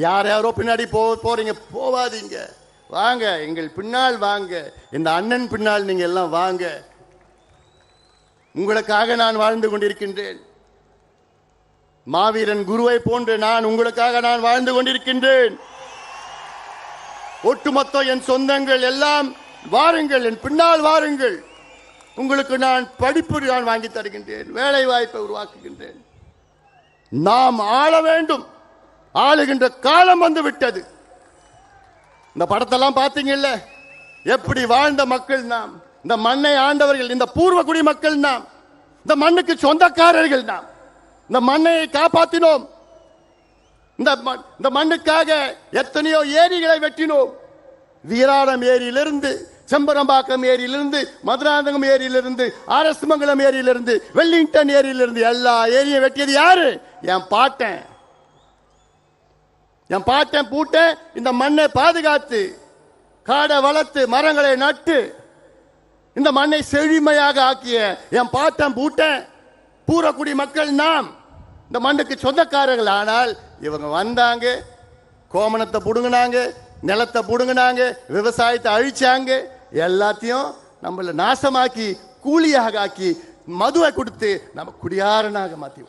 யார் யாரோ பின்னாடி போறீங்க, போவாதீங்க. வாங்க, எங்கள் பின்னால் வாங்க, இந்த அண்ணன் பின்னால் நீங்க எல்லாம் வாங்க. உங்களுக்காக நான் வாழ்ந்து கொண்டிருக்கின்றேன். மாவீரன் குருவை போன்று நான் உங்களுக்காக நான் வாழ்ந்து கொண்டிருக்கின்றேன். ஒட்டுமொத்த என் சொந்தங்கள் எல்லாம் வாருங்கள், என் பின்னால் வாருங்கள். உங்களுக்கு நான் படிப்பு நான் வாங்கி தருகின்றேன், வேலை வாய்ப்பை உருவாக்குகின்றேன். நாம் ஆள வேண்டும். ஆளுகின்ற காலம் வந்து விட்டது. இந்த படத்தெல்லாம் பார்த்தீங்கல்ல, எப்படி வாழ்ந்த மக்கள் நாம், இந்த மண்ணை ஆண்டவர்கள், இந்த பூர்வகுடி மக்கள் நாம், இந்த மண்ணுக்கு சொந்தக்காரர்கள் நாம். இந்த மண்ணை காப்பாற்றினோம். இந்த மண்ணுக்காக எத்தனையோ ஏரிகளை வெட்டினோம். வீராணம் ஏரியிலிருந்து, செம்பரம்பாக்கம் ஏரியிலிருந்து, மதுராந்தகம் ஏரியிலிருந்து, அரசமங்கலம் ஏரியிலிருந்து, வெல்லிங்டன் ஏரியிலிருந்து எல்லா ஏரியும் வெட்டியது யாரு? என் பாட்டன். என் பாட்டன் பூட்டன் இந்த மண்ணை பாதுகாத்து, காடை வளர்த்து, மரங்களை நட்டு, இந்த மண்ணை செழுமையாக ஆக்கிய என் பாட்டன் பூட்டன் பூரக்குடி மக்கள் நாம். இந்த மண்ணுக்கு சொந்தக்காரர்கள். ஆனால் இவங்க வந்தாங்க, கோமணத்தை புடுங்கினாங்க, நிலத்தை புடுங்கினாங்க, விவசாயத்தை அழிச்சாங்க, எல்லாத்தையும் நம்மள நாசமாக்கி கூலியாக ஆக்கி மதுவை கொடுத்து நம்ம குடியாரனாக மாத்தி